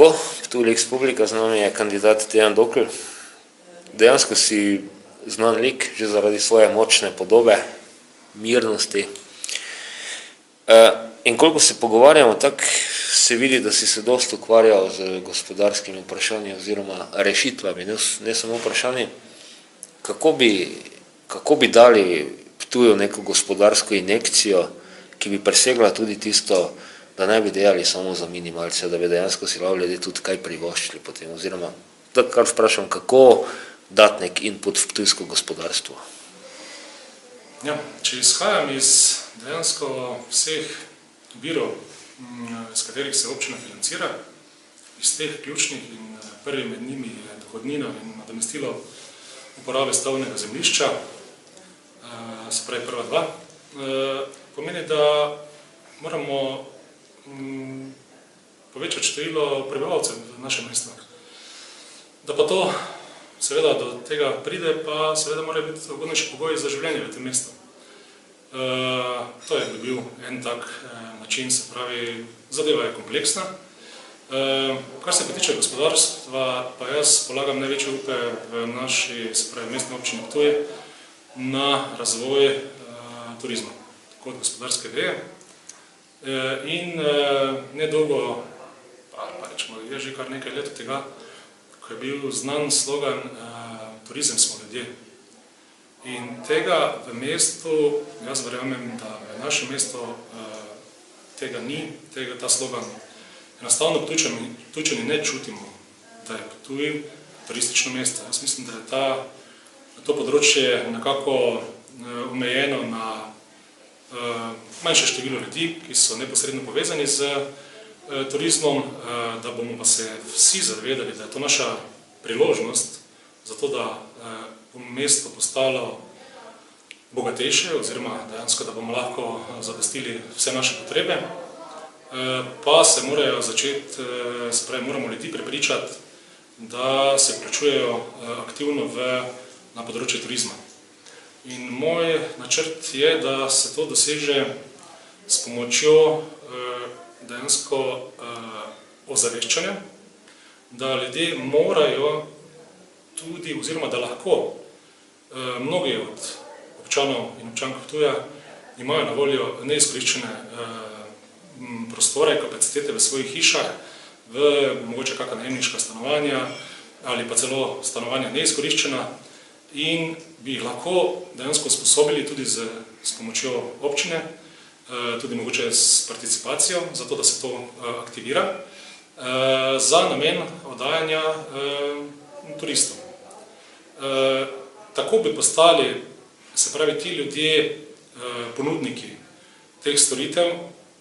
Tako, Ptuj Lex Publica, z nami je kandidat Dejan Dokl. Dejansko si znan lik, že zaradi svoje močne podobe, mirnosti. In koliko se pogovarjamo, tako se vidi, da si se dosti ukvarjal z gospodarskimi vprašanji oziroma rešitvami, ne samo vprašanji. Kako bi dali Ptuju neko gospodarsko injekcijo, ki bi presegla tudi tisto, da ne bi delali samo za minimalce, da bi dejansko si lahko ljudje tudi kaj privoščili potem, oziroma tako kar vprašam, kako dati nek input v ptujsko gospodarstvo? Ja, če izhajam iz dejansko vseh virov, iz katerih se občina financira, iz teh ključnih in prvi med njimi je dohodnina in nadomestilo uporabe stavbnega zemljišča, se pravi prva dva, pomeni, da moramo povečati število prebivalcev v našem mestu. Da pa to, seveda, do tega pride, pa seveda morajo biti ugodnejši pogoji za življenje v tem mestu. To je bil en tak način, se pravi, zadeva je kompleksna. Kar se pa tiče gospodarstva, pa jaz polagam največje upe v naši, se pravi, mestni občini Ptuj na razvoj turizma, kot gospodarske veje. In nedolgo, pa rečemo, je že kar nekaj let od tega, ko je bil znan slogan Turizem smo ljudje. In tega v mestu, jaz verjamem, da v našem mestu tega ni, ta slogan. Enostavno Ptujčani ne čutimo, da je Ptuj turistično mesto. Jaz mislim, da je to področje nekako omejeno na manjše število ljudi, ki so neposredno povezani z turizmom, da bomo pa se vsi zavedali, da je to naša priložnost za to, da bomo mesto postalo bogatejše, oziroma dejansko, da bomo lahko zadostili vse naše potrebe, pa se morajo začeti, se pravi, moramo ljudi prepričati, da se vključujejo aktivno na področje turizma. In moj načrt je, da se to doseže s pomočjo dejansko ozaveščanja, da ljudje morajo tudi, oziroma da lahko mnogi od občanov in občank Ptuja imajo na voljo neizkoriščene prostore, kapacitete v svojih hišah, v mogoče kakšna najemniška stanovanja ali pa celo stanovanja neizkoriščena, in bi jih lahko dejansko usposobili tudi s pomočjo občine, tudi mogoče s participacijo, zato da se to aktivira, za namen oddajanja turistov. Tako bi postali, se pravi, ti ljudje, ponudniki teh storitev,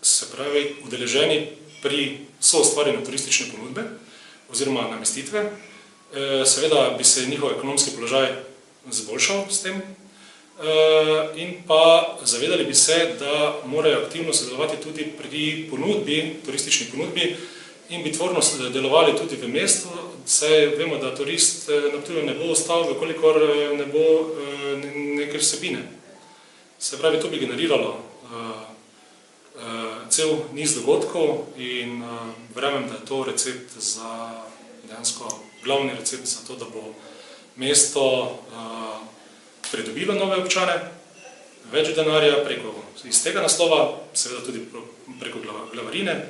se pravi, udeleženi pri soustvarjanju turistične ponudbe oziroma namestitve. Seveda bi se njihov ekonomski položaj zboljšal s tem in pa zavedali bi se, da morajo aktivno sodelovati tudi pri ponudbi, turistični ponudbi, in bi tvorno delovali tudi v mestu, saj vemo, da turist na Ptuju ne bo ostal, vkolikor ne bo neke vsebine. Se pravi, to bi generiralo cel niz dogodkov in verjamem, da je to recept za, dejansko glavni recept za to, da bo mesto pridobilo nove občane, več denarja iz tega naslova, seveda tudi preko glavarine,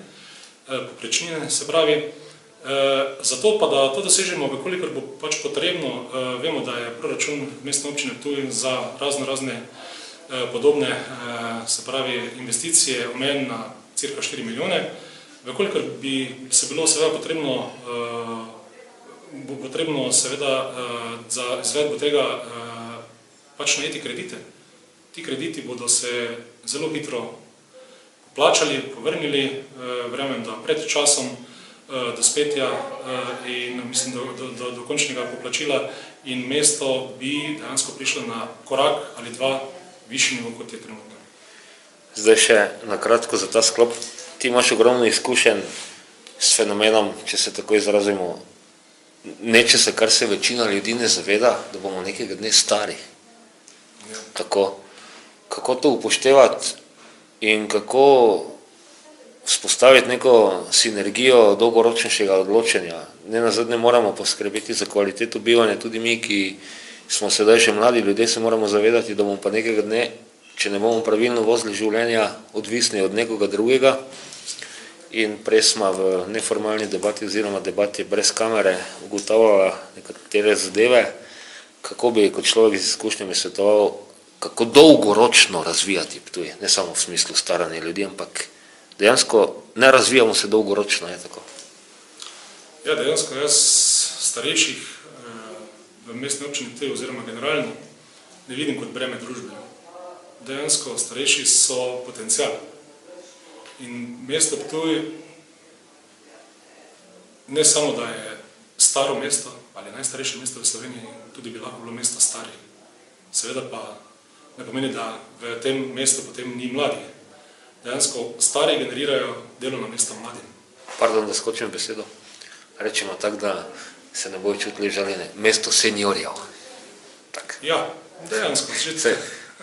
povprečnine, se pravi. Zato pa, da to dosežemo, vkolikor bo pač potrebno, vemo, da je proračun mestne občine Ptuj za razne podobne, se pravi, investicije omejen na cirka 4 milijone. Vkolikor bi se bilo seveda potrebno seveda za izvedbo tega pač najeti kredite. Ti krediti bodo se zelo hitro poplačali, povrnili, verjamem, da pred časom dospetja in mislim, do dokončnega poplačila, in mesto bi dejansko prišlo na korak ali dva višji nivo, kot je trenutno. Zdaj še na kratko za ta sklop. Ti imaš ogromno izkušenj s fenomenom, če se tako izrazimo, nečesa, kar se večina ljudi ne zaveda, da bomo nekega dne stari. Tako, kako to upoštevati in kako vzpostaviti neko sinergijo dolgoročnejšega odločenja. Nenazadnje moramo poskrbeti za kvaliteto bivanja, tudi mi, ki smo sedaj še mladi ljudje, se moramo zavedati, da bomo pa nekega dne, če ne bomo pravilno vozili življenja, odvisni od nekoga drugega. In prej smo v neformalni debati oziroma debati brez kamere ugotavljala nekatere zadeve, kako bi kot človek z izkušnjami svetoval, kako dolgoročno razvijati Ptuj, ne samo v smislu staranja ljudi, ampak dejansko ne razvijamo se dolgoročno, je tako. Ja, dejansko jaz starejših v mestni občini Ptuj oziroma generalno ne vidim kot breme družbe. Dejansko starejši so potencial. In mesto Ptuj ne samo, da je staro mesto ali najstarejše mesto v Sloveniji, tudi bi lahko bilo mesto starih. Seveda pa ne pomeni, da v tem mestu potem ni mladih. Dejansko stari generirajo delovna mesta mladim. Pardon, da skočim besedo. Rečemo tako, da se ne bojo čutili žaljene. Mesto seniorjev. Tak. Ja, dejansko.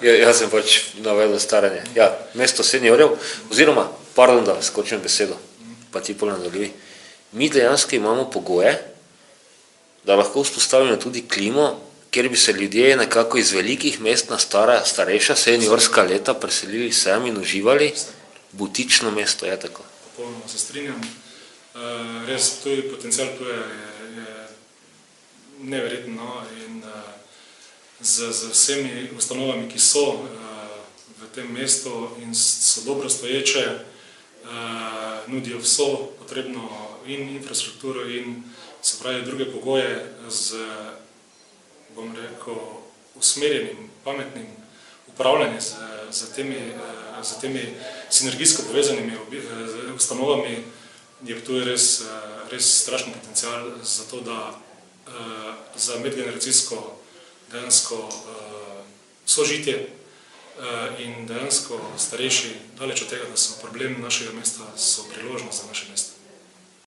Jaz sem pač navedel staranje. Ja, mesto seniorjev, oziroma, pardon, da skočim besedo, pa ti pol nadaljuj. Mi dejansko imamo pogoje, da lahko vzpostavimo tudi klimo, kjer bi se ljudje nekako iz velikih mest na starejša seniorska leta preselili sem in uživali. Butično mesto, je tako. Popolnoma se strinjam. Res, tudi potencial tu je neverjetno in z vsemi ustanovami, ki so v tem mestu in so dobro stoječe, nudijo vso potrebno in infrastrukturo in se pravi druge pogoje z, bom rekel, usmerjenim, pametnim upravljanjem z temi sinergijsko povezanimi ustanovami, je Ptuj res strašen potencial za to, da za medgeneracijsko dejansko sožitje in dejansko starejši, daleč od tega, da so problem našega mesta, so priložnost za naše mesto.